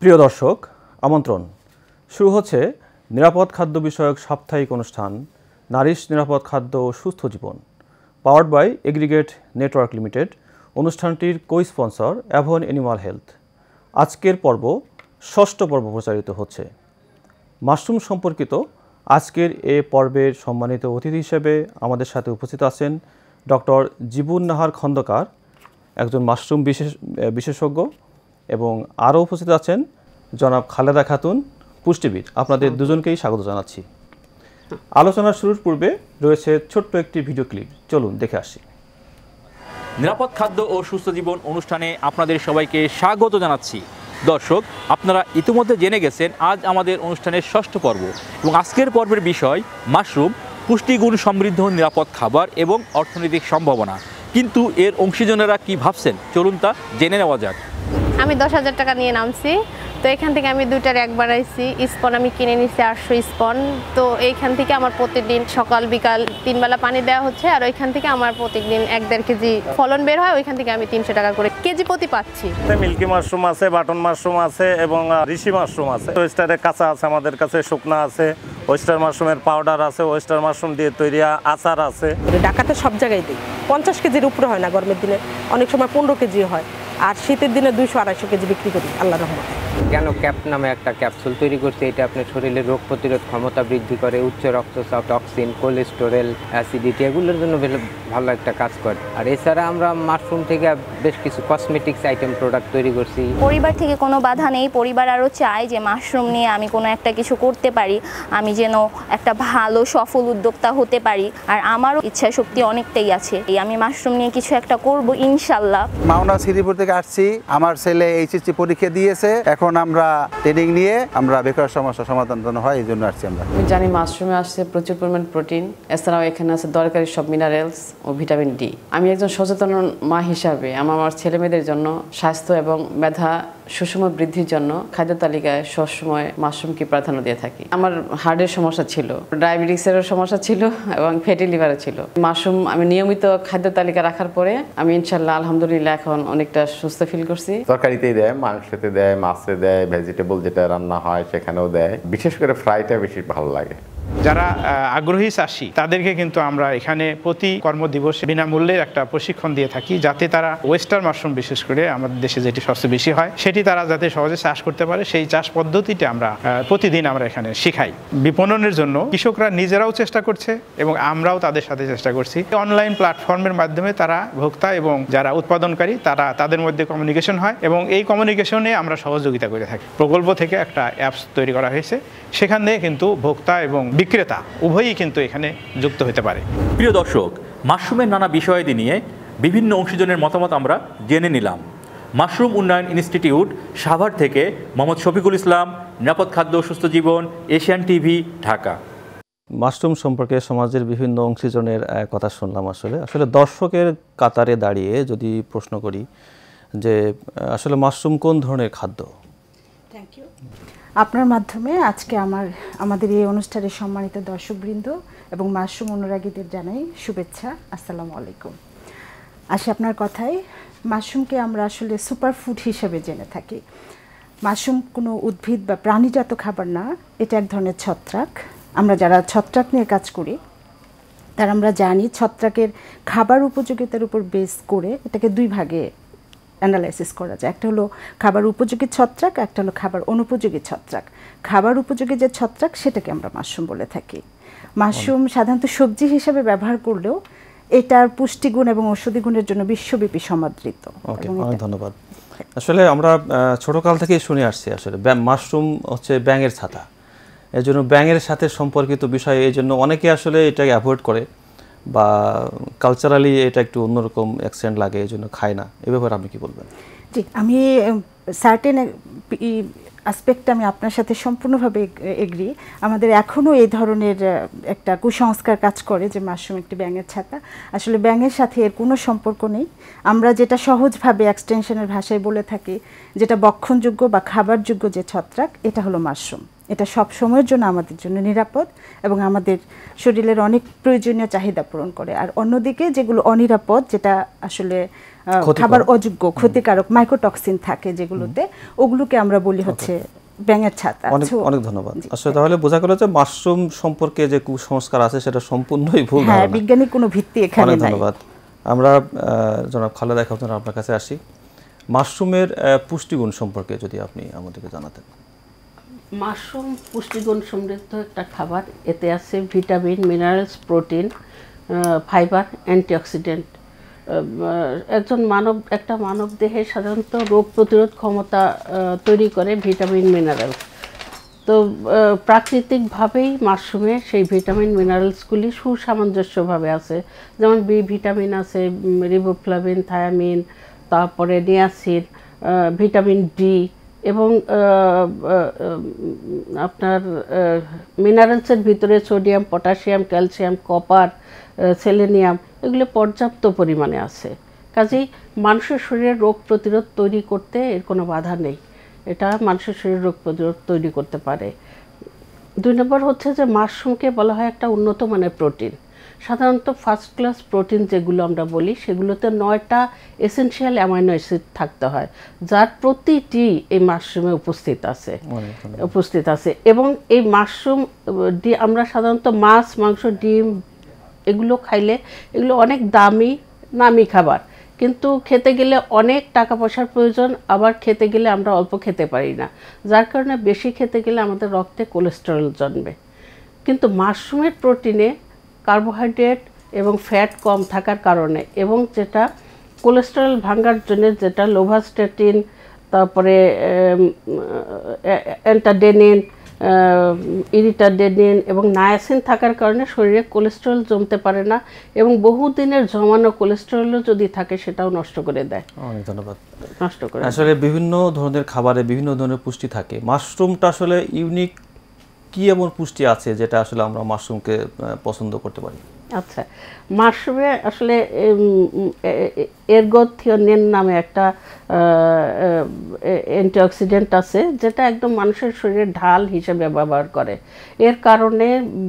প্রিয় দর্শক, আমন্ত্রণ। শুরু হচ্ছে নিরাপদ খাদ্য বিষয়ক সাপ্তাহিক অনুষ্ঠান নারিশ নিরাপদ খাদ্য ও সুস্থ জীবন, powered by aggregate network limited. অনুষ্ঠানটির কো-স্পন্সর অ্যাভন অ্যানিমাল হেলথ। আজকের পর্ব ষষ্ঠ পর্ব প্রচারিত হচ্ছে। মাশরুম সম্পর্কিত আজকের এ পর্বের সম্মানিত অতিথি হিসেবে আমাদের সাথে উপস্থিত আছেন ডক্টর জীবন নাহার খন্দকার, একজন মাশরুম বিশেষজ্ঞ, এবং আরও উপস্থিত আছেন জনাব খালেদা খাতুন, পুষ্টিবিদ। আপনাদের দুজনকেই স্বাগত জানাচ্ছি। আলোচনার শুরুর পূর্বে রয়েছে ছোট্ট একটি ভিডিও ক্লিপ, চলুন দেখে আসি। নিরাপদ খাদ্য ও সুস্থ জীবন অনুষ্ঠানে আপনাদের সবাইকে স্বাগত জানাচ্ছি। দর্শক, আপনারা ইতিমধ্যে জেনে গেছেন আজ আমাদের অনুষ্ঠানের ষষ্ঠ পর্ব, এবং আজকের পর্বের বিষয় মাশরুম, পুষ্টিগুণ সমৃদ্ধ নিরাপদ খাবার এবং অর্থনৈতিক সম্ভাবনা। কিন্তু এর অংশীজনেরা কি ভাবছেন, চলুন তা জেনে নেওয়া যাক। আমি 10,000 টাকা নিয়ে নামছি, তো এখান থেকে আমি 2টা র্যাক বানাইছি। স্পন আমি কিনে নিচ্ছি 800 স্পন। তো এইখান থেকে আমার প্রতিদিন সকাল বিকাল 3 বেলা পানি দেওয়া হচ্ছে, আর ওইখান থেকে আমার প্রতিদিন 1-1.5 কেজি ফলন বের হয়। ওইখান থেকে আমি 300 টাকা করে কেজি প্রতি পাচ্ছি। মিল্কি মাশরুম আছে, বাটন মাশরুম আছে এবং ঋষি মাশরুম আছে। ওয়েস্টারের কাঁচা আছে, আমাদের কাছে শুকনা আছে। ওয়েস্টার মাশরুমের পাউডার আছে, ওয়েস্টার মাশরুম দিয়ে তৈরি আচার আছে। ঢাকাতে সব জায়গায় দিই। 50 কেজির উপরে হয় না, গরমের দিনে অনেক সময় 15 কেজি হয়, আর শীতের দিনে 200-250 কেজি বিক্রি করি আল্লাহর রহমতে। কেন ক্যাপ নামে একটা ক্যাপসুল তৈরি করছে, এটা আপনার শরীরের রোগ প্রতিরোধ ক্ষমতা বৃদ্ধি করে, উচ্চ রক্তচাপ, টক্সিন, কোলেস্টেরল, অ্যাসিডিটি এগুলোর জন্য ভালো একটা কাজ করে। আর এছাড়া আমরা মাশরুম থেকে বেশ কিছু কসমেটিক্স আইটেম প্রোডাক্ট তৈরি করছি। পরিবার থেকে কোনো বাধা নেই, পরিবার আরও চায় যে মাশরুম নিয়ে আমি কোনো একটা কিছু করতে পারি, আমি যেন একটা ভালো সফল উদ্যোক্তা হতে পারি। আর আমারও ইচ্ছা শক্তি অনেকটাই আছে, আমি মাশরুম নিয়ে কিছু একটা করব ইনশাল্লাহ। মাওনা শ্রীপুর থেকে আসছি, আমার ছেলে এইচএসসি পরীক্ষা দিয়েছে, এখন আমরা ট্রেনিং নিয়ে আমরা বেকার সমস্যা সমাধান হয়, এই জন্য আসছি। আমরা জানি মাশরুমে আসছে প্রচুর পরিমাণ প্রোটিন, এছাড়াও এখানে আছে দরকারি সব মিনারেলস ও ভিটামিন ডি। আমি একজন সচেতন মা হিসাবে আমার ছেলে মেয়েদের জন্য স্বাস্থ্য এবং মেধা সুষম বৃদ্ধির জন্য খাদ্য তালিকায় সবসময় মাশরুমকে প্রাধান্য দিয়ে থাকি। আমার হার্টের সমস্যা ছিল, ডায়াবেটিক্সেরও সমস্যা ছিল এবং ফ্যাটি লিভারও ছিল। মাশরুম আমি নিয়মিত খাদ্য তালিকা রাখার পরে আমি ইনশাল্লাহ আলহামদুলিল্লাহ এখন অনেকটা সুস্থ ফিল করছি। তরকারিতেই দেয়, মাংসতে দেয়, মাছে দেয়, ভেজিটেবল যেটা রান্না হয় সেখানেও দেয়। বিশেষ করে ফ্রাইটা বেশি ভালো লাগে। যারা আগ্রহী চাষি তাদেরকে কিন্তু আমরা এখানে প্রতি কর্মদিবসে বিনামূল্যে একটা প্রশিক্ষণ দিয়ে থাকি, যাতে তারা ওয়েস্টার মাশরুম, বিশেষ করে আমাদের দেশে যেটি সবচেয়ে বেশি হয়, সেটি তারা যাতে সহজে চাষ করতে পারে, সেই চাষ পদ্ধতিটা আমরা প্রতিদিন আমরা এখানে শিখাই। বিপণনের জন্য কৃষকরা নিজেরাও চেষ্টা করছে এবং আমরাও তাদের সাথে চেষ্টা করছি। অনলাইন প্ল্যাটফর্মের মাধ্যমে তারা ভোক্তা এবং যারা উৎপাদনকারী তাদের মধ্যে কমিউনিকেশন হয়, এবং এই কমিউনিকেশনে আমরা সহযোগিতা করে থাকি। প্রকল্প থেকে একটা অ্যাপস তৈরি করা হয়েছে, সেখান থেকে কিন্তু ভোক্তা এবং বিক্রেতা উভয়ই কিন্তু এখানে যুক্ত হতে পারে। প্রিয় দর্শক, মাশরুমের নানা বিষয়াদি নিয়ে বিভিন্ন অংশীজনের মতামত আমরা জেনে নিলাম। মাশরুম উন্নয়ন ইনস্টিটিউট, সাভার থেকে মোহাম্মদ শফিকুল ইসলাম, নিরাপদ খাদ্য সুস্থ জীবন, এশিয়ান টিভি, ঢাকা। মাশরুম সম্পর্কে সমাজের বিভিন্ন অংশীজনের কথা শুনলাম। আসলে দর্শকের কাতারে দাঁড়িয়ে যদি প্রশ্ন করি যে আসলে মাশরুম কোন ধরনের খাদ্য? Thank you. আপনার মাধ্যমে আজকে আমাদের এই অনুষ্ঠানের সম্মানিত দর্শকবৃন্দ এবং মাশরুম অনুরাগীদের জানাই শুভেচ্ছা। আসসালামু আলাইকুম। আসি আপনার কথায়, মাশরুমকে আমরা আসলে সুপারফুড হিসেবে জেনে থাকি। মাশরুম কোনো উদ্ভিদ বা প্রাণীজাত খাবার না, এটা এক ধরনের ছত্রাক। আমরা যারা ছত্রাক নিয়ে কাজ করি তারা আমরা জানি ছত্রাকের খাবার উপযোগিতার উপর বেস করে এটাকে 2 ভাগে অ্যানালাইসিস করা যায়। একটা হলো খাবার উপযোগী ছত্রাক, একটা হলো খাবার অনুপযোগী ছত্রাক। খাবার উপযোগী যে ছত্রাক সেটাকে আমরা মাশরুম বলে থাকি। মাশরুম সাধারণত সবজি হিসেবে ব্যবহার করলেও এটার পুষ্টিগুণ এবং ঔষধি গুণের জন্য বিশ্বব্যাপী সমাদৃত। ওকে, অনেক ধন্যবাদ। আসলে আমরা ছোটকাল থেকেই শুনে আসছি আসলে মাশরুম হচ্ছে ব্যাঙের ছাতা, এর জন্য ব্যাঙের সাথে সম্পর্কিত বিষয়, এই জন্য অনেকে আসলে এটাকে অ্যাভয়েড করে বা কালচারালি এটা একটু অন্যরকম অ্যাকসেন্ট লাগে, এই জন্য খায় না। এ ব্যাপারে আপনি কি বলবেন? জি, আমি সার্টেন আসপেক্টে আমি আপনার সাথে সম্পূর্ণভাবে এগ্রি। আমাদের এখনও এই ধরনের একটা কুসংস্কার কাজ করে যে মাশরুম একটি ব্যাঙের ছাতা। আসলে ব্যাঙের সাথে এর কোনো সম্পর্ক নেই। আমরা যেটা সহজভাবে এক্সটেনশনের ভাষায় বলে থাকি, যেটা বক্ষণযোগ্য বা খাবারযোগ্য যে ছত্রাক, এটা হলো মাশরুম। এটা সব সময়ের জন্য আমাদের জন্য নিরাপদ এবং আমাদের শরীরের অনেক প্রয়োজনীয় চাহিদা পূরণ করে। আর অন্যদিকে যেগুলো অনিরাপদ, যেটা আসলে খাবার অযোগ্য, ক্ষতিকারক মাইক্রোটক্সিন থাকে যেগুলোতে, ওগুলোকে আমরা বলি হচ্ছে ব্যাঙের ছাতা। অনেক ধন্যবাদ। আসলে তাহলে বোঝা গেল যে মাশরুম সম্পর্কে যে কুসংস্কার আছে সেটা সম্পূর্ণই ভুল ধারণা। হ্যাঁ, বৈজ্ঞানিক কোনো ভিত্তি এখানে নাই। অনেক ধন্যবাদ। আমরা জনাব খালেদা খাতুন আপনার কাছে আসি। মাশরুমের পুষ্টিগুণ সম্পর্কে যদি আপনি আমাদেরকে জানাতেন। মাশরুম পুষ্টিগুণ সমৃদ্ধ একটা খাবার। এতে আছে vitamin, minerals, protein, fibre, antioxidant. একটা মানব দেহে সাধারণত রোগ প্রতিরোধ ক্ষমতা তৈরি করে ভিটামিন, মিনারেলস। তো প্রাকৃতিকভাবেই মাশরুমে সেই ভিটামিন, মিনারেলসগুলি সুসামঞ্জস্যভাবে আছে। যেমন বি ভিটামিন আছে, রিবোফ্লাভিন, থায়ামিন, তারপরে নিয়াসিন, ভিটামিন ডি এবং আপনার মিনারেলসের ভিতরে sodium, potassium, calcium, copper, selenium এগুলো পর্যাপ্ত পরিমাণে আছে। কাজেই মানুষের শরীরে রোগ প্রতিরোধ তৈরি করতে এর কোনো বাধা নেই। এটা মানুষের শরীরে রোগ প্রতিরোধ তৈরি করতে পারে। 2 নম্বর হচ্ছে যে মাশরুমকে বলা হয় একটা উন্নত মানের প্রোটিন। সাধারণত ফার্স্ট ক্লাস প্রোটিন যেগুলো আমরা বলি সেগুলোতে 9টা এসেনশিয়াল অ্যামাইনো অ্যাসিড থাকতে হয়, যার প্রতিটি এই মাশরুমে উপস্থিত আছে। এবং এই মাশরুম আমরা সাধারণত মাছ, মাংস, ডিম এগুলো খাইলে এগুলো অনেক নামি খাবার, কিন্তু খেতে গেলে অনেক টাকা পয়সার প্রয়োজন, আবার খেতে গেলে আমরা অল্প খেতে পারি না, যার কারণে বেশি খেতে গেলে আমাদের রক্তে কোলেস্টেরল জন্মে। কিন্তু মাশরুমের প্রোটিনে কার্বোহাইড্রেট এবং ফ্যাট কম থাকার কারণে এবং যেটা কোলেস্টেরল ভাঙার জন্য যেটা লোভাস্ট্যাটিন, তারপরে অ্যান্টাডেনিন, ইরিটাডেনিন এবং নায়াসিন থাকার কারণে শরীরে কোলেস্টেরল জমতে পারে না এবং বহুদিনের জমানো কোলেস্টেরলও যদি থাকে সেটাও নষ্ট করে দেয়। অনেক ধন্যবাদ। নষ্ট করে আসলে বিভিন্ন ধরনের খাবারে বিভিন্ন ধরনের পুষ্টি থাকে। মাশরুমটা আসলে ইউনিক কি এমন পুষ্টি আছে যেটা আসলে আমরা মাশরুমকে পছন্দ করতে পারি? আচ্ছা, মাশরুমে আসলে এরগোথিওনিন নামে একটা অ্যান্টিঅক্সিডেন্ট আছে যেটা একদম মানুষের শরীরে ঢাল হিসেবে ব্যবহার করে। এর কারণে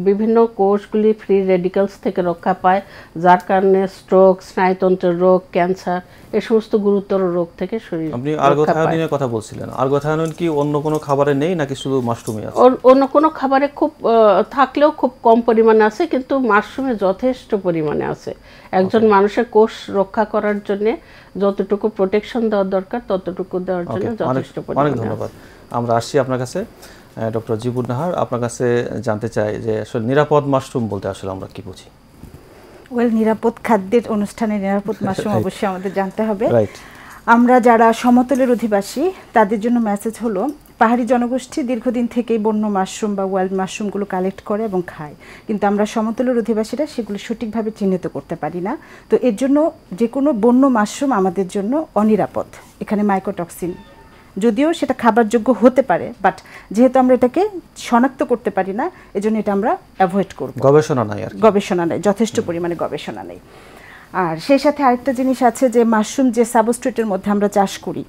বিভিন্ন কোষগুলি ফ্রি রেডিক্যালস থেকে রক্ষা পায়, যার কারণে স্ট্রোক, স্নায়ুতন্ত্রের রোগ, ক্যান্সার এই সমস্ত গুরুতর রোগ থেকে শরীর। আপনি আর্গোথায়োনিনের কথা বলছিলেন, আর্গোথায়োনিন কি অন্য কোনো খাবারে নেই নাকি শুধু মাশরুমে আছে? অন্য কোনো খাবারে খুব থাকলেও খুব কম পরিমাণে আছে, কিন্তু মাশরুমে যথেষ্ট পরিমাণে আছে। একজন মানুষের কোষ রক্ষা করার জন্য যতটুকু প্রোটেকশন দেওয়া দরকার ততটুকু দেওয়ার জন্য যথেষ্ট পরিমাণে। অনেক ধন্যবাদ। আমরা আসছি আপনার কাছে, ডক্টর জিবুর নাহার, আপনার কাছে জানতে চাই যে আসলে নিরাপদ মাশরুম বলতে আসলে আমরা কি বুঝি? নিরাপদ খাদ্যের অনুষ্ঠানে নিরাপদ মাশরুম অবশ্যই আমাদের জানতে হবে। আমরা যারা সমতলের অধিবাসী তাদের জন্য মেসেজ হলো, পাহাড়ি জনগোষ্ঠী দীর্ঘদিন থেকেই বন্য মাশরুম বা ওয়াইল্ড মাশরুমগুলো কালেক্ট করে এবং খায়, কিন্তু আমরা সমতলের অধিবাসীরা সেগুলো সঠিকভাবে চিহ্নিত করতে পারি না। তো এর জন্য যে কোনো বন্য মাশরুম আমাদের জন্য অনিরাপদ। এখানে মাইক্রোটক্সিন যদিও সেটা খাবারযোগ্য হতে পারে, বাট যেহেতু আমরা এটাকে শনাক্ত করতে পারি না এজন্য এটা আমরা অ্যাভয়েড করব। গবেষণা নেই, যথেষ্ট পরিমাণে গবেষণা নেই। আর সেই সাথে আরেকটা জিনিস আছে যে মাশরুম যে সাবস্ট্রেটের মধ্যে আমরা চাষ করি,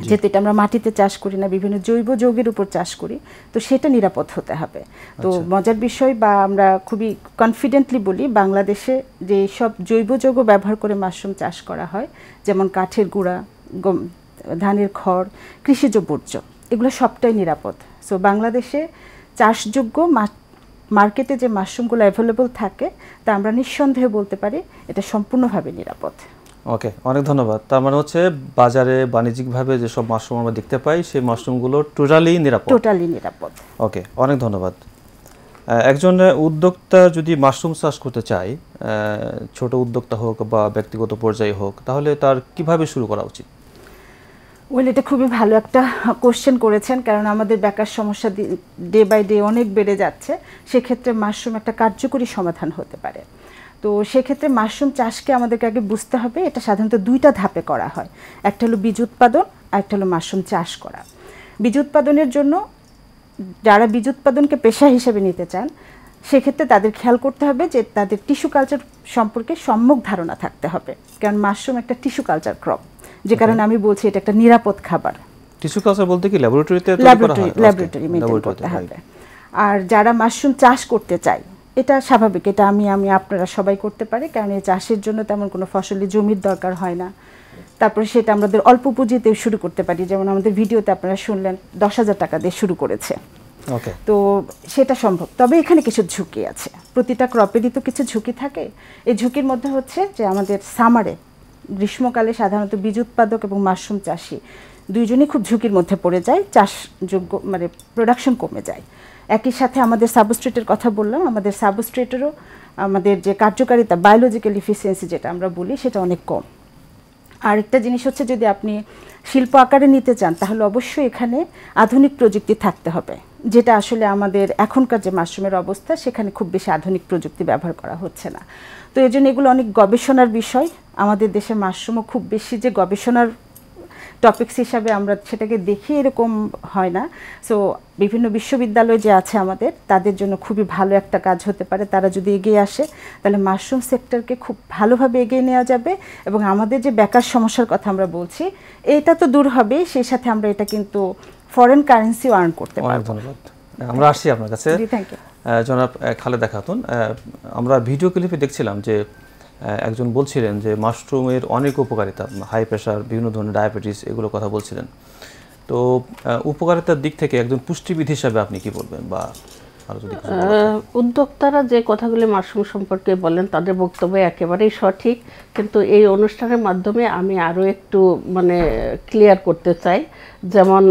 যেহেতু এটা আমরা মাটিতে চাষ করি না, বিভিন্ন জৈব যৌগের উপর চাষ করি, তো সেটা নিরাপদ হতে হবে। তো মজার বিষয় বা আমরা খুবই কনফিডেন্টলি বলি, বাংলাদেশে যে সব জৈব যৌগ ব্যবহার করে মাশরুম চাষ করা হয়, যেমন কাঠের গুঁড়া, ধানের খড়, কৃষিজ বর্জ্য, এগুলো সবটাই নিরাপদ। সো বাংলাদেশে চাষযোগ্য মার্কেটে যে মাশরুমগুলো অ্যাভেলেবল থাকে তা আমরা নিঃসন্দেহে বলতে পারি এটা সম্পূর্ণভাবে নিরাপদ। ওকে, অনেক ধন্যবাদ। তার মানে হচ্ছে বাজারে বাণিজ্যিকভাবে যেসব মাশরুম আমরা দেখতে পাই সেই মাশরুমগুলো টোটালি নিরাপদ। ওকে, অনেক ধন্যবাদ। একজন উদ্যোক্তা যদি মাশরুম চাষ করতে চায়, ছোট উদ্যোক্তা হোক বা ব্যক্তিগত পর্যায়ে হোক, তাহলে তার কিভাবে শুরু করা উচিত? এটা খুবই ভালো একটা কোশ্চেন করেছেন, কারণ আমাদের বেকার সমস্যা ডে বাই ডে অনেক বেড়ে যাচ্ছে। সেক্ষেত্রে মাশরুম একটা কার্যকরী সমাধান হতে পারে। তো সেক্ষেত্রে মাশরুম চাষকে আমাদেরকে আগে বুঝতে হবে এটা সাধারণত 2টা ধাপে করা হয়। একটা হলো বীজ উৎপাদন, আর একটা হলো মাশরুম চাষ করা। বীজ উৎপাদনের জন্য যারা বীজ উৎপাদনকে পেশা হিসেবে নিতে চান সেক্ষেত্রে তাদের খেয়াল করতে হবে যে তাদের টিস্যু কালচার সম্পর্কে সম্যক ধারণা থাকতে হবে, কারণ মাশরুম একটা টিস্যু কালচার ক্রপ, যে কারণে আমি বলছি এটা একটা নিরাপদ খাবার। টিস্যু কালচার বলতে কি ল্যাবরেটরিতে ল্যাবরেটরি মেইনটেইন করতে হবে। আর যারা মাশরুম চাষ করতে চায়, এটা স্বাভাবিক, এটা আমি আপনারা সবাই করতে পারে, কারণ এই চাষের জন্য তেমন কোনো ফসলি জমির দরকার হয় না। তারপরে সেটা আমাদের অল্প পুঁজিতে শুরু করতে পারি, যেমন আমাদের ভিডিওতে আপনারা শুনলেন 10,000 টাকা দিয়ে শুরু করেছে। তো সেটা সম্ভব, তবে এখানে কিছু ঝুঁকি আছে। প্রতিটা ক্রপেরই তো কিছু ঝুঁকি থাকে। এই ঝুঁকির মধ্যে হচ্ছে যে আমাদের সামারে, গ্রীষ্মকালে সাধারণত বীজ উৎপাদক এবং মাশরুম চাষি দুইজনই খুব ঝুঁকির মধ্যে পড়ে যায়, চাষযোগ্য মানে প্রোডাকশন কমে যায়। একই সাথে আমাদের সাবস্ট্রেটের কথা বললাম, আমাদের সাবস্ট্রেটেরও আমাদের যে কার্যকারিতা, বায়োলজিক্যাল এফিসিয়েন্সি যেটা আমরা বলি, সেটা অনেক কম। আরেকটা জিনিস হচ্ছে, যদি আপনি শিল্প আকারে নিতে চান তাহলে অবশ্যই এখানে আধুনিক প্রযুক্তি থাকতে হবে, যেটা আসলে আমাদের এখনকার যে মাশরুমের অবস্থা সেখানে খুব বেশি আধুনিক প্রযুক্তি ব্যবহার করা হচ্ছে না। তো এই জন্য এগুলো অনেক গবেষণার বিষয়। আমাদের দেশে মাশরুমও খুব বেশি যে গবেষণার টপিকস হিসাবে আমরা সেটাকে দেখি এরকম হয় না। সো বিভিন্ন বিশ্ববিদ্যালয় যে আছে আমাদের, তাদের জন্য খুবই ভালো একটা কাজ হতে পারে। তারা যদি এগিয়ে আসে তাহলে মাশরুম সেক্টরকে খুব ভালোভাবে এগিয়ে নেওয়া যাবে, এবং আমাদের যে বেকার সমস্যার কথা আমরা বলছি এটা তো দূর হবে, সেই সাথে আমরা এটা কিন্তু ফরেন কারেন্সিও আর্ন করতে পারব। ধন্যবাদ। আমরা আসছি আপনার কাছে জনাব খালেদা খাতুন। আমরা ভিডিও ক্লিপে দেখছিলাম যে একজন বলছিলেন যে মাশরুমের অনেক উপকারিতা, হাই প্রেশার, বিভিন্ন ধরনের ডায়াবেটিস, এগুলো কথা বলছিলেন। তো উপকারিতার দিক থেকে একজন পুষ্টিবিদ হিসাবে আপনি কি বলবেন, বা উদ্যোক্তারা যে কথাগুলি মাশরুম সম্পর্কে বলেন তাদের বক্তব্য একেবারেই সঠিক, কিন্তু এই অনুষ্ঠানের মাধ্যমে আমি আরও একটু ক্লিয়ার করতে চাই। যেমন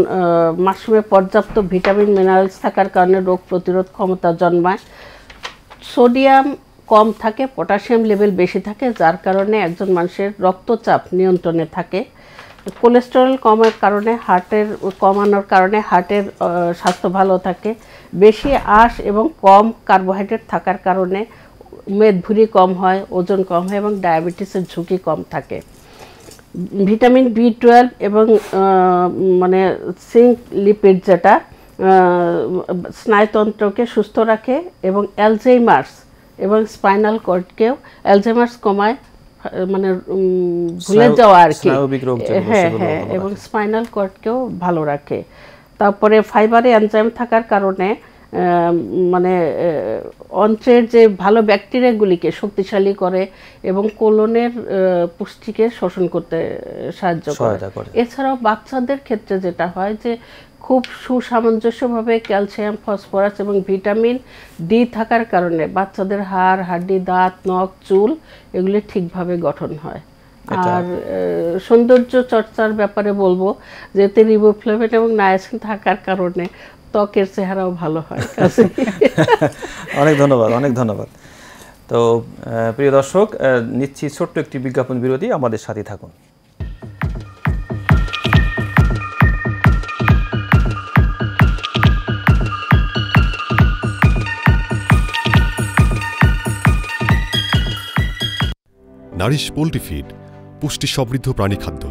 মাশরুমে পর্যাপ্ত ভিটামিন মিনারেলস থাকার কারণে রোগ প্রতিরোধ ক্ষমতা জন্মায়, সোডিয়াম কম থাকে, পটাশিয়াম লেভেল বেশি থাকে, যার কারণে একজন মানুষের রক্তচাপ নিয়ন্ত্রণে থাকে, কোলেস্টেরল কমানোর কারণে হার্টের স্বাস্থ্য ভালো থাকে, বেশি আঁশ এবং কম কার্বোহাইড্রেট থাকার কারণে মেদভুঁড়ি কম হয়, ওজন কম হয় এবং ডায়াবেটিসের ঝুঁকি কম থাকে। ভিটামিন B12 এবং জিঙ্ক লিপিড যেটা স্নায়ুতন্ত্রকে সুস্থ রাখে এবং অ্যালজাইমার্স এবং স্পাইনাল কর্ডকেও, অ্যালজাইমার্স কমায়, ভুলে যাওয়া আর কি, হ্যাঁ, এবং স্পাইনাল কর্ডকেও ভালো রাখে। তারপরে ফাইবারে এনজাইম থাকার কারণে অন্ত্রের যে ভালো ব্যাকটেরিয়াগুলিকে শক্তিশালী করে এবং কোলনের পুষ্টিকে শোষণ করতে সাহায্য করে। এছাড়াও বাচ্চাদের ক্ষেত্রে যেটা হয় যে খুব সুসামঞ্জস্যভাবে ক্যালসিয়াম, ফসফরাস এবং ভিটামিন ডি থাকার কারণে বাচ্চাদের হাড়, হাড্ডি, দাঁত, নখ, চুল এগুলি ঠিকভাবে গঠন হয়। আর সৌন্দর্য চর্চার ব্যাপারে বলবো যে এতে রিবোফ্লেভিন এবং নায়াসিন থাকার কারণে ত্বকের চেহারাও ভালো হয়। অনেক ধন্যবাদ, অনেক ধন্যবাদ। তো প্রিয় দর্শক, নিচ্ছি ছোট্ট একটি বিজ্ঞাপন বিরতি, আমাদের সাথে থাকুন। নারিশ পোল্ট্রি ফিড পুষ্টি সমৃদ্ধ প্রাণী খাদ্য।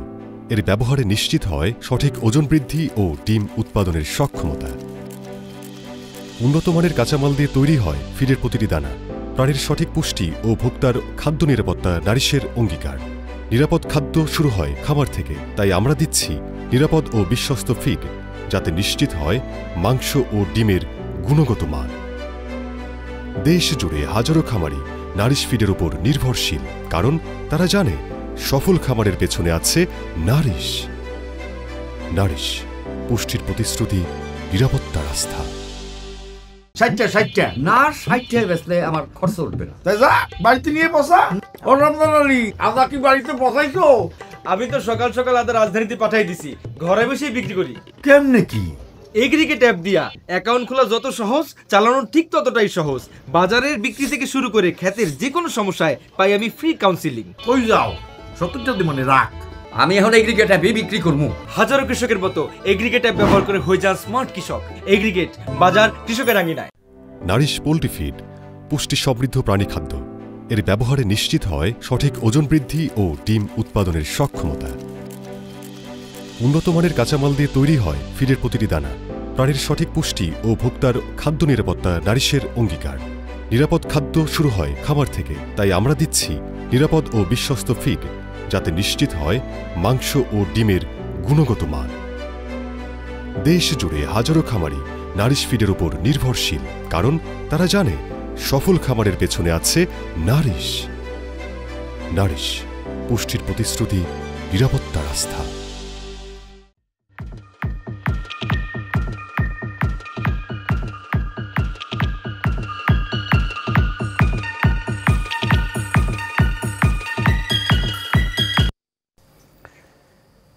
এর ব্যবহারে নিশ্চিত হয় সঠিক ওজন বৃদ্ধি ও ডিম উৎপাদনের সক্ষমতা। উন্নত মানের কাঁচামাল দিয়ে তৈরি হয় ফিডের প্রতিটি দানা। প্রাণীর সঠিক পুষ্টি ও ভোক্তার খাদ্য নিরাপত্তা নারিশের অঙ্গীকার। নিরাপদ খাদ্য শুরু হয় খামার থেকে, তাই আমরা দিচ্ছি নিরাপদ ও বিশ্বস্ত ফিড, যাতে নিশ্চিত হয় মাংস ও ডিমের গুণগত মান। দেশ জুড়ে হাজারো খামারি নারিশ ফিডের উপর নির্ভরশীল, কারণ তারা জানে সফল খামারের পেছনে আছে নারিশ। নারিশ, পুষ্টির প্রতিশ্রুতি, নিরাপত্তার আস্থা। 60 না 60 বেচলে আমার খরচ উঠবে না। তাই যা বাড়িতে নিয়ে বসা। ও রমজান আলী, আদা কি বাড়িতে বসাইছো? আমি তো সকাল সকাল আদা রাজধানীতে পাঠাই দিছি, ঘরে বসেই বিক্রি করি। কেমনে কি? এগ্রিগেট অ্যাপ দিয়া অ্যাকাউন্ট খোলা যত সহজ, চালানো ঠিক ততটাই সহজ। বাজারের বিক্রি থেকে শুরু করে ক্ষেতের যে কোনো সমস্যায় পাই আমি ফ্রি কাউন্সিলিং। কই যাও 70 মনে রাখ। আমি এখন এগ্রিগেট অ্যাপে বিক্রি করবো। হাজারো কৃষকের মতো এগ্রিগেট অ্যাপ ব্যবহার করে হয়ে যান স্মার্ট কৃষক। এগ্রিগেট, বাজার কৃষকের আঙিনায়। নারিশ পোল্ট্রি ফিড পুষ্টি সমৃদ্ধ প্রাণী খাদ্য। এর ব্যবহারে নিশ্চিত হয় সঠিক ওজন বৃদ্ধি ও ডিম উৎপাদনের সক্ষমতা। উন্নত মানের কাঁচামাল দিয়ে তৈরি হয় ফিডের প্রতিটি দানা। প্রাণীর সঠিক পুষ্টি ও ভোক্তার খাদ্য নিরাপত্তা নারিশের অঙ্গীকার। নিরাপদ খাদ্য শুরু হয় খামার থেকে, তাই আমরা দিচ্ছি নিরাপদ ও বিশ্বস্ত ফিড, যাতে নিশ্চিত হয় মাংস ও ডিমের গুণগত মান। দেশ জুড়ে হাজারো খামারি নারিশ ফিডের উপর নির্ভরশীল, কারণ তারা জানে সফল খামারের পেছনে আছে নারিশ। নারিশ, পুষ্টির প্রতিশ্রুতি, নিরাপত্তার আস্থা।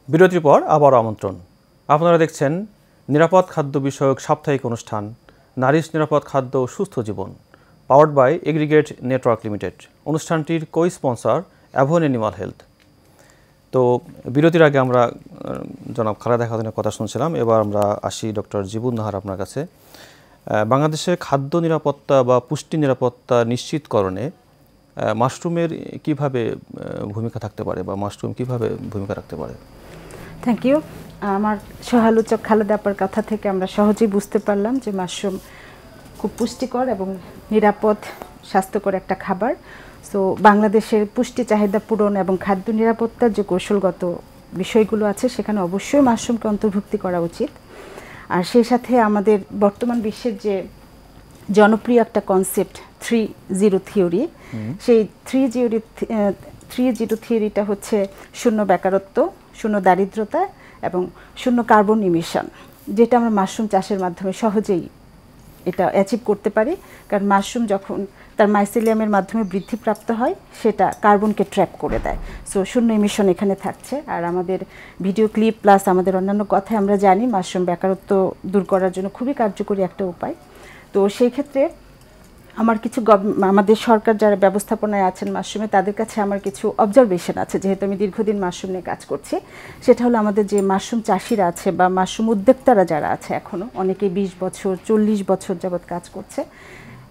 বিরতির পর আবারও আমন্ত্রণ। আপনারা দেখছেন নিরাপদ খাদ্য বিষয়ক সাপ্তাহিক অনুষ্ঠান নারিশ নিরাপদ খাদ্য ও সুস্থ জীবন, powered by aggregate network limited. অনুষ্ঠানটির co sponsor Avon animal health. তো বিরতির আগে আমরা জনাব খালেদা খাতুনের কথা শুনছিলাম। এবার আমরা আসি ডক্টর জীবন নাহার আপনার কাছে। বাংলাদেশে খাদ্য নিরাপত্তা বা পুষ্টি নিরাপত্তা নিশ্চিতকরণে মাশরুমের কিভাবে ভূমিকা থাকতে পারে বা মাশরুম কিভাবে ভূমিকা রাখতে পারে? Thank you. আমার সহালোচক খালেদা আপার কথা থেকে আমরা সহজেই বুঝতে পারলাম যে মাশরুম খুব পুষ্টিকর এবং নিরাপদ স্বাস্থ্যকর একটা খাবার। সো বাংলাদেশের পুষ্টি চাহিদা পূরণ এবং খাদ্য নিরাপত্তার যে কৌশলগত বিষয়গুলো আছে সেখানে অবশ্যই মাশরুমকে অন্তর্ভুক্তি করা উচিত। আর সেই সাথে আমাদের বর্তমান বিশ্বের যে জনপ্রিয় একটা কনসেপ্ট 3-0 থিওরি, সেই 3-0 থিওরিটা হচ্ছে শূন্য বেকারত্ব, শূন্য দারিদ্রতা এবং শূন্য কার্বন ইমিশন, যেটা আমরা মাশরুম চাষের মাধ্যমে সহজেই এটা অ্যাচিভ করতে পারি। কারণ মাশরুম যখন তার মাইসেলিয়ামের মাধ্যমে বৃদ্ধিপ্রাপ্ত হয় সেটা কার্বনকে ট্র্যাপ করে দেয়। সো শূন্য ইমিশন এখানে থাকছে। আর আমাদের ভিডিও ক্লিপ প্লাস আমাদের অন্যান্য কথায় আমরা জানি মাশরুম বেকারত্ব দূর করার জন্য খুবই কার্যকরী একটা উপায়। তো সেই ক্ষেত্রে আমার কিছু আমাদের সরকার যারা ব্যবস্থাপনায় আছেন মাশরুমে, তাদের কাছে আমার কিছু অবজারভেশন আছে, যেহেতু আমি দীর্ঘদিন মাশরুম নিয়ে কাজ করছি। সেটা হলো আমাদের যে মাশরুম চাষিরা আছে বা মাশরুম উদ্যোক্তারা যারা আছে, এখনও অনেকেই 20 বছর 40 বছর যাবৎ কাজ করছে,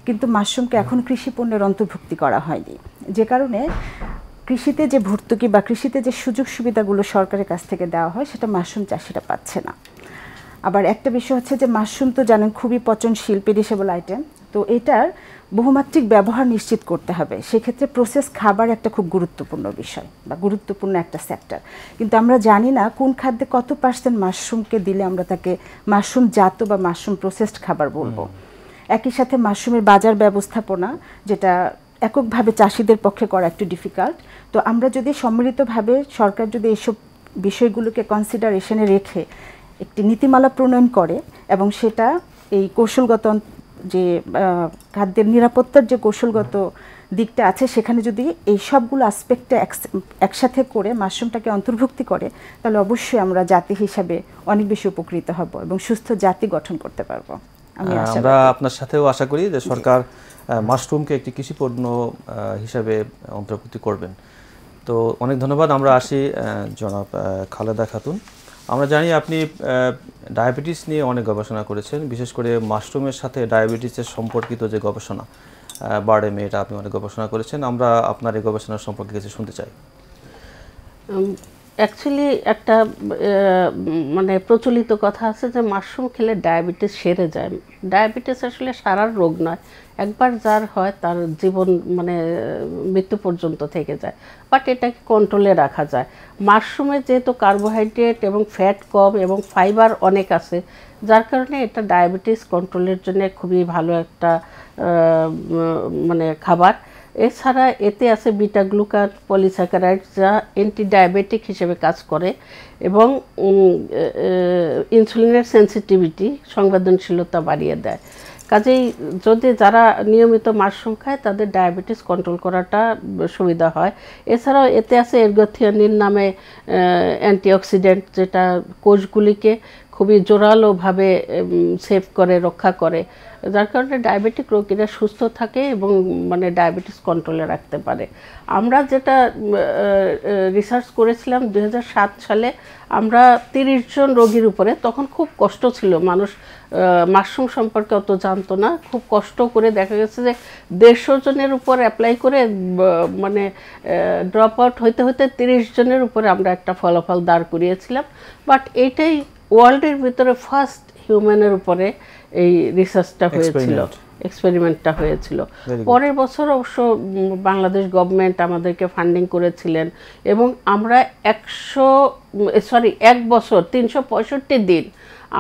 কিন্তু মাশরুমকে এখন কৃষি পণ্যের অন্তর্ভুক্তি করা হয়নি। যে কারণে কৃষিতে যে ভর্তুকি বা কৃষিতে যে সুযোগ সুবিধাগুলো সরকারের কাছ থেকে দেওয়া হয় সেটা মাশরুম চাষিরা পাচ্ছে না। আবার একটা বিষয় হচ্ছে যে মাশরুম তো জানেন খুবই পচনশীল, পেরিশেবল আইটেম। তো এটার বহুমাত্রিক ব্যবহার নিশ্চিত করতে হবে। সেক্ষেত্রে প্রসেস খাবার একটা খুব গুরুত্বপূর্ণ বিষয় বা গুরুত্বপূর্ণ একটা সেক্টর। কিন্তু আমরা জানি না কোন খাদ্যে কত % মাশরুমকে দিলে আমরা তাকে মাশরুম জাত বা মাশরুম প্রসেসড খাবার বলবো। একই সাথে মাশরুমের বাজার ব্যবস্থাপনা, যেটা এককভাবে চাষিদের পক্ষে করা একটু ডিফিকাল্ট। তো আমরা যদি সম্মিলিতভাবে সরকার যদি এইসব বিষয়গুলোকে কনসিডারেশনে রেখে একটি নীতিমালা প্রণয়ন করে এবং সেটা এই কৌশলগত যে খাদ্যের নিরাপত্তার যে কৌশলগত দিকটা আছে সেখানে যদি এই সবগুলো আসপেক্টে একসাথে করে মাশরুমটাকে অন্তর্ভুক্তি করে, তাহলে অবশ্যই আমরা জাতি হিসাবে অনেক বেশি উপকৃত হব এবং সুস্থ জাতি গঠন করতে পারবো। আমরা আপনার সাথেও আশা করি যে সরকার মাশরুমকে একটি কৃষি পণ্য হিসাবে অন্তর্ভুক্তি করবেন। তো অনেক ধন্যবাদ। আমরা আসি জনাব খালেদা খাতুন। আমরা জানি আপনি ডায়াবেটিস নিয়ে অনেক গবেষণা করেছেন, বিশেষ করে মাশরুমের সাথে ডায়াবেটিসের সম্পর্কিত যে গবেষণা বার্ডেমে, এটা আপনি অনেক গবেষণা করেছেন। আমরা আপনার এই গবেষণার সম্পর্কে কিছু শুনতে চাই। অ্যাকচুয়ালি একটা মানে প্রচলিত কথা আছে যে মাশরুম খেলে ডায়াবেটিস সেরে যায়। ডায়াবেটিস আসলে সারার রোগ নয়, একবার যার হয় তার জীবন মানে মৃত্যু পর্যন্ত থেকে যায়, বাট এটাকে কন্ট্রোলে রাখা যায়। মাশরুমে যেহেতু কার্বোহাইড্রেট এবং ফ্যাট কম এবং ফাইবার অনেক আছে, যার কারণে এটা ডায়াবেটিস কন্ট্রোলের জন্য খুবই ভালো একটা মানে খাবার। এছাড়া এতে আছে বিটা গ্লুকান পলিস্যাকারাইড, যা অ্যান্টি ডায়াবেটিক হিসেবে কাজ করে এবং ইনসুলিনের সেন্সিটিভিটি সংবেদনশীলতা বাড়িয়ে দেয়। কাজেই যদি যারা নিয়মিত মাশরুম খায় তাদের ডায়াবেটিস কন্ট্রোল করাটা সুবিধা হয়। এছাড়াও এতে আছে এরগোথিওনিন নামে অ্যান্টিঅক্সিডেন্ট, যেটা কোষগুলিকে খুবই জোরালোভাবে সেভ করে, রক্ষা করে, যার কারণে ডায়াবেটিক রোগীরা সুস্থ থাকে এবং মানে ডায়াবেটিস কন্ট্রোলে রাখতে পারে। আমরা যেটা রিসার্চ করেছিলাম 2007 সালে, আমরা 30 জন রোগীর উপরে, তখন খুব কষ্ট ছিল, মানুষ মাশরুম সম্পর্কে অত জানতো না, খুব কষ্ট করে দেখা গেছে যে 150 জনের উপর অ্যাপ্লাই করে মানে ড্রপ আউট হইতে হইতে 30 জনের উপরে আমরা একটা ফলাফল দাঁড় করিয়েছিলাম। বাট এইটাই ওয়ার্ল্ডের ভিতরে ফার্স্ট হিউম্যানের উপরে এই রিসার্চটা হয়েছিল। এক্সপেরিমেন্টটা হয়েছিল। পরের বছর অবশ্য বাংলাদেশ গভর্নমেন্ট আমাদেরকে ফান্ডিং করেছিলেন এবং আমরা 1 বছর 365 দিন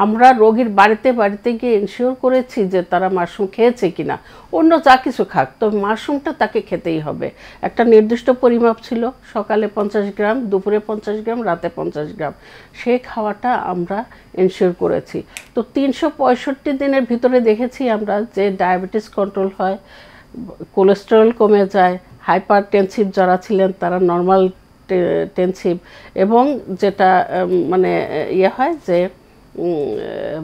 আমরা রোগীর বাড়িতে বাড়িতে গিয়ে ইনশিওর করেছি যে তারা মাশরুম খেয়েছে কিনা, অন্য যা কিছু খাক তো মাশরুমটা তাকে খেতেই হবে। একটা নির্দিষ্ট পরিমাপ ছিল, সকালে 50 গ্রাম, দুপুরে 50 গ্রাম, রাতে 50 গ্রাম, সেই খাওয়াটা আমরা ইনশিওর করেছি। তো 365 দিনের ভিতরে দেখেছি আমরা যে ডায়াবেটিস কন্ট্রোল হয়, কোলেস্টেরল কমে যায়, হাইপার টেনসিভ যারা ছিলেন তারা নর্মাল টেনসিভ, এবং যেটা মানে হয় যে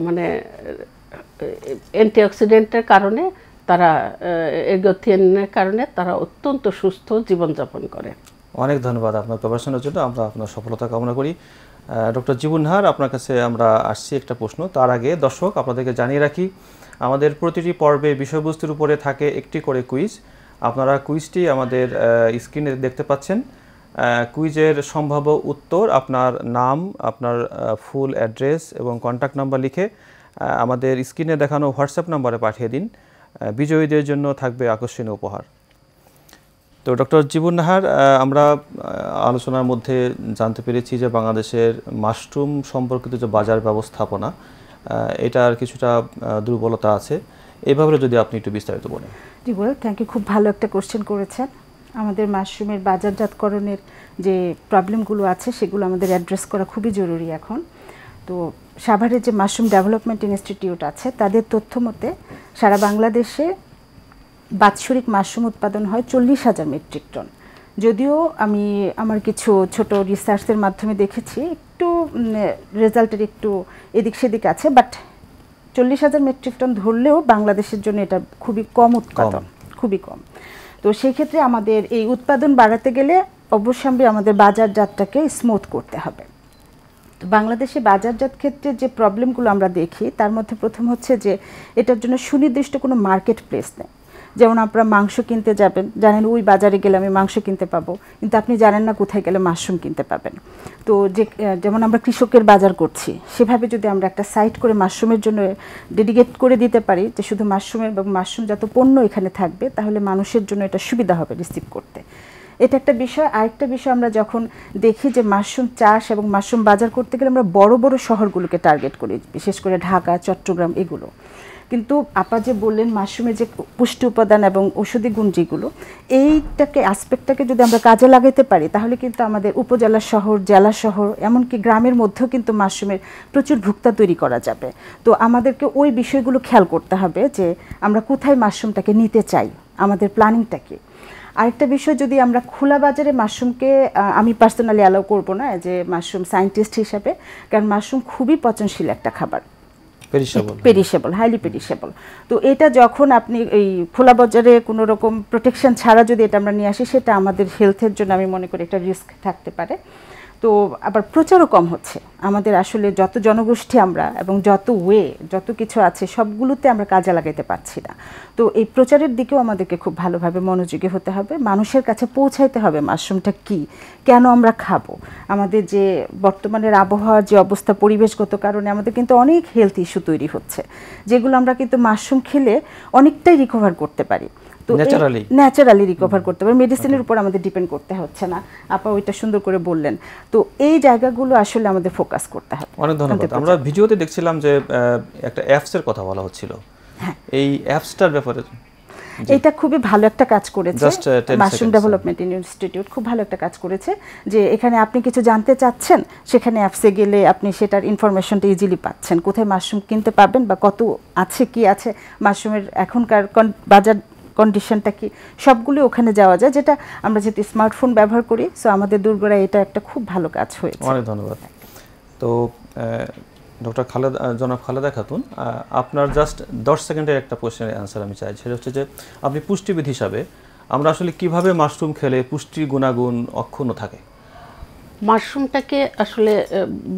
মানে অ্যান্টিঅক্সিডেন্টের কারণে তারা এগোথিয়ানের কারণে তারা অত্যন্ত সুস্থ জীবনযাপন করে। অনেক ধন্যবাদ আপনার গবেষণার জন্য, আমরা আপনার সফলতা কামনা করি। ডক্টর জীবন নাহার, আপনার কাছে আমরা আসছি একটা প্রশ্ন। তার আগে দর্শক আপনাদেরকে জানিয়ে রাখি, আমাদের প্রতিটি পর্বে বিষয়বস্তুর উপরে থাকে একটি করে কুইজ। আপনারা কুইজটি আমাদের স্ক্রিনে দেখতে পাচ্ছেন। কুইজের সম্ভাব্য উত্তর আপনার নাম, আপনার ফুল অ্যাড্রেস এবং কন্ট্যাক্ট নাম্বার লিখে আমাদের স্ক্রিনে দেখানো হোয়াটসঅ্যাপ নাম্বারে পাঠিয়ে দিন। বিজয়ীদের জন্য থাকবে আকর্ষণীয় উপহার। তো ডক্টর জীবন নাহার, আমরা আলোচনার মধ্যে জানতে পেরেছি যে বাংলাদেশের মাশরুম সম্পর্কিত যে বাজার ব্যবস্থাপনা, এটার কিছুটা দুর্বলতা আছে। এইভাবে যদি আপনি একটু বিস্তারিত বলেন। জি বল, থ্যাংক ইউ, খুব ভালো একটা কোশ্চেন করেছেন। আমাদের মাশরুমের বাজারজাতকরণের যে প্রবলেমগুলো আছে সেগুলো আমাদের অ্যাড্রেস করা খুবই জরুরি এখন। তো সাভারের যে মাশরুম ডেভেলপমেন্ট ইনস্টিটিউট আছে তাদের তথ্য মতে সারা বাংলাদেশে বাৎসরিক মাশরুম উৎপাদন হয় 40,000 মেট্রিক টন। যদিও আমি আমার কিছু ছোট রিসার্চের মাধ্যমে দেখেছি একটু রেজাল্টের একটু এদিক সেদিক আছে, বাট 40,000 মেট্রিক টন ধরলেও বাংলাদেশের জন্য এটা খুবই কম উৎপাদন, খুবই কম। তো সেই ক্ষেত্রে আমাদের এই উৎপাদন বাড়াতে গেলে অবশ্যই আমাদের বাজারজাতটাকে স্মুথ করতে হবে। তো বাংলাদেশে বাজারজাত ক্ষেত্রে যে প্রবলেমগুলো আমরা দেখি তার মধ্যে প্রথম হচ্ছে যে এটার জন্য সুনির্দিষ্ট কোনো মার্কেট প্লেস নেই। যেমন আপনারা মাংস কিনতে যাবেন, জানেন ওই বাজারে গেলে আমি মাংস কিনতে পাবো, কিন্তু আপনি জানেন না কোথায় গেলে মাশরুম কিনতে পাবেন। তো যেমন আমরা কৃষকের বাজার করছি, সেভাবে যদি আমরা একটা সাইট করে মাশরুমের জন্য ডেডিকেট করে দিতে পারি যে শুধু মাশরুমের এবং মাশরুমজাত পণ্য এখানে থাকবে, তাহলে মানুষের জন্য এটা সুবিধা হবে রিসিভ করতে। এটা একটা বিষয়। আরেকটা বিষয়, আমরা যখন দেখি যে মাশরুম চাষ এবং মাশরুম বাজার করতে গেলে আমরা বড় বড় শহরগুলোকে টার্গেট করি, বিশেষ করে ঢাকা, চট্টগ্রাম, এগুলো। কিন্তু আপা যে বললেন মাশরুমের যে পুষ্টি উপাদান এবং ঔষধি গুণ যেগুলো, এইটাকে অ্যাসপেক্টটাকে যদি আমরা কাজে লাগাতে পারি তাহলে কিন্তু আমাদের উপজেলা শহর, জেলা শহর, এমনকি গ্রামের মধ্যেও কিন্তু মাশরুমের প্রচুর ভুক্তা তৈরি করা যাবে। তো আমাদেরকে ওই বিষয়গুলো খেয়াল করতে হবে যে আমরা কোথায় মাশরুমটাকে নিতে চাই, আমাদের প্ল্যানিংটা কি। আরেকটা বিষয়, যদি আমরা খোলা বাজারে মাশরুমকে, আমি পার্সোনালি অ্যালাউ করবো না যে মাশরুম সায়েন্টিস্ট হিসাবে, কারণ মাশরুম খুবই পচনশীল একটা খাবার, পেরিশেবল, হাইলি পেরিশেবল। তো এটা যখন আপনি এই খোলা বাজারে কোনো রকম প্রোটেকশন ছাড়া যদি এটা আমরা নিয়ে আসি, সেটা আমাদের হেলথের জন্য আমি মনে করি একটা রিস্ক থাকতে পারে। তো আবার প্রচারও কম হচ্ছে। আমাদের আসলে যত জনগোষ্ঠী আমরা এবং যত কিছু আছে সবগুলোতে আমরা কাজে লাগাইতে পারছি না। তো এই প্রচারের দিকেও আমাদেরকে খুব ভালোভাবে মনোযোগী হতে হবে, মানুষের কাছে পৌঁছাইতে হবে মাশরুমটা কি, কেন আমরা খাবো। আমাদের যে বর্তমানের আবহাওয়ার যে অবস্থা, পরিবেশগত কারণে আমাদের কিন্তু অনেক হেলথ ইস্যু তৈরি হচ্ছে, যেগুলো আমরা কিন্তু মাশরুম খেলে অনেকটাই রিকভার করতে পারি। তো ন্যাচারালি রিকভার করতে পারে, মেডিসিনের উপর আমাদের ডিপেন্ড করতে হচ্ছে না। আপা ওইটা সুন্দর করে বললেন। তো এই জায়গাগুলো আসলে আমাদের ফোকাস করতে হবে। অনেক ধন্যবাদ। আমরা ভিডিওতে দেখছিলাম যে একটা অ্যাপস এর কথা বলা হচ্ছিল, এই অ্যাপসটার ব্যাপারে এটা খুবই ভালো একটা কাজ করেছে মাশরুম ডেভেলপমেন্ট ইনস্টিটিউট, খুব ভালো একটা কাজ করেছে যে এখানে আপনি কিছু জানতে চাচ্ছেন, সেখানে অ্যাপসে গেলে আপনি সেটার ইনফরমেশনটা ইজিলি পাচ্ছেন, কোথায় মাশরুম কিনতে পারবেন বা কত আছে, কি আছে মাশরুমের এখনকার বাজার কন্ডিশনটা কি, সবগুলো ওখানে যাওয়া যায়, যেটা আমরা যেহেতু স্মার্টফোন ব্যবহার করি, সো আমাদের দুর্গরায় এটা একটা খুব ভালো কাজ হয়েছে। অনেক ধন্যবাদ। তো ডক্টর জনাব খালেদা খাতুন, আপনার জাস্ট 10 সেকেন্ডের একটা কোশ্চেনের অ্যান্সার আমি চাই। সেটা হচ্ছে যে আপনি পুষ্টিবিদ হিসাবে আমরা আসলে কিভাবে মাশরুম খেলে পুষ্টি গুণাগুণ অক্ষুণ্ণ থাকে? মাশরুমটাকে আসলে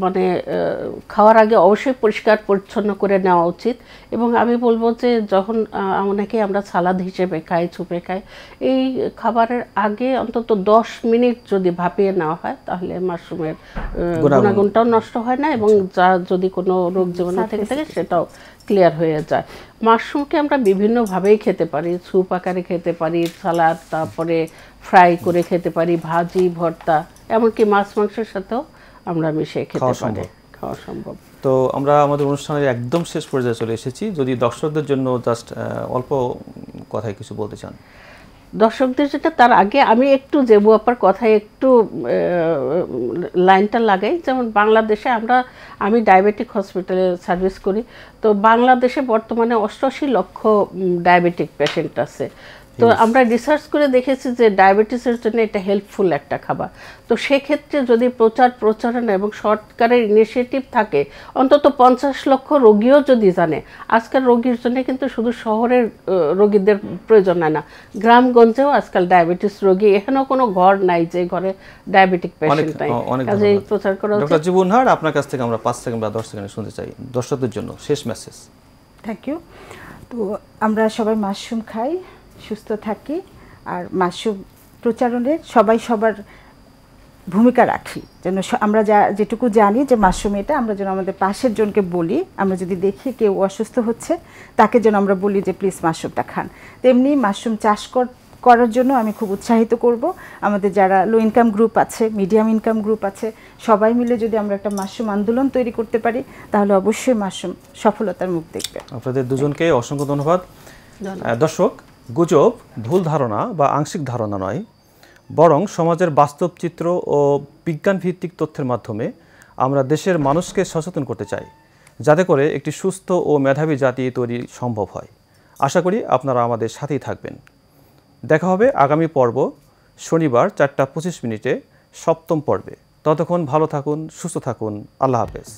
মানে খাওয়ার আগে অবশ্যই পরিষ্কার পরিচ্ছন্ন করে নেওয়া উচিত এবং আমি বলবো যে যখন অনেকে আমরা সালাদ হিসেবে খাই চুপে খাই এই খাবারের আগে অন্তত 10 মিনিট যদি ভাপিয়ে নেওয়া হয় তাহলে মাশরুমের গুণাগুণটাও নষ্ট হয় না এবং যা যদি কোনো রোগ জীবাণু থেকে থাকে সেটাও ক্লিয়ার হয়ে যায়। মাশরুমকে আমরা বিভিন্নভাবেই খেতে পারি, স্যুপ আকারে খেতে পারি, সালাদ, তারপরে ফ্রাই করে খেতে পারি, ভাজি, ভর্তা, এমনকি মাছ মাংসের সাথেও আমরা মিশিয়ে খেতে পারি, খাওয়া সম্ভব। তো আমরা আমাদের অনুষ্ঠানের একদম শেষ পর্যায়ে চলে এসেছি, যদি দর্শকদের জন্য জাস্ট অল্প কথায় কিছু বলতে চান। দর্শকদের যেটা তার আগে আমি একটু জেবু আপার কথায় একটু লাইনটা লাগাই। যেমন বাংলাদেশে আমি ডায়াবেটিক হসপিটালে সার্ভিস করি, তো বাংলাদেশে বর্তমানে 88 লক্ষ ডায়াবেটিক পেশেন্ট আছে। তো আমরা রিসার্চ করে দেখেছি যে ডায়াবেটিসের জন্য এটা হেল্পফুল একটা খাবার। তো সেক্ষেত্রে যদি প্রচারণা এবং সরকারের ইনিশিয়েটিভ থাকে, অন্তত 50 লক্ষ রোগীও যদি জানে, আজকাল রোগীর জন্য কিন্তু শুধু শহরের রোগীদের প্রয়োজন হয় না, গ্রামগঞ্জেও আজকাল ডায়াবেটিস রোগী, এখানেও কোনো ঘর নাই যে ঘরে ডায়াবেটিক পেশেন্ট নাই। কাজেই প্রচার করা উচিত। ডক্টর জীবন হার, আপনার কাছ থেকে আমরা 5 সেকেন্ড বা 10 সেকেন্ড শুনতে চাই দর্শকদের জন্য শেষ মেসেজ। Thank you. তো আমরা সবাই মাশরুম খাই, সুস্থ থাকি, আর মাশরুম প্রচারণের সবাই সবার ভূমিকা রাখি, যেন আমরা যেটুকু জানি যে মাশরুম এটা, আমরা যেন আমাদের পাশের জনকে বলি। আমরা যদি দেখি কেউ অসুস্থ হচ্ছে তাকে যেন আমরা বলি যে প্লিজ মাশরুমটা খান। তেমনি মাশরুম চাষ করার জন্য আমি খুব উৎসাহিত করব আমাদের যারা লো ইনকাম গ্রুপ আছে, মিডিয়াম ইনকাম গ্রুপ আছে, সবাই মিলে যদি আমরা একটা মাশরুম আন্দোলন তৈরি করতে পারি তাহলে অবশ্যই মাশরুম সফলতার মুখ দেখবে। আপনাদের দুজনকে অসংখ্য ধন্যবাদ। দর্শক, গুজব, ভুল ধারণা বা আংশিক ধারণা নয়, বরং সমাজের বাস্তব চিত্র ও বিজ্ঞানভিত্তিক তথ্যের মাধ্যমে আমরা দেশের মানুষকে সচেতন করতে চাই, যাতে করে একটি সুস্থ ও মেধাবী জাতি তৈরি সম্ভব হয়। আশা করি আপনারা আমাদের সাথেই থাকবেন। দেখা হবে আগামী পর্ব শনিবার 4টা 25 মিনিটে 7ম পর্বে। ততক্ষণ ভালো থাকুন, সুস্থ থাকুন। আল্লাহ হাফেজ।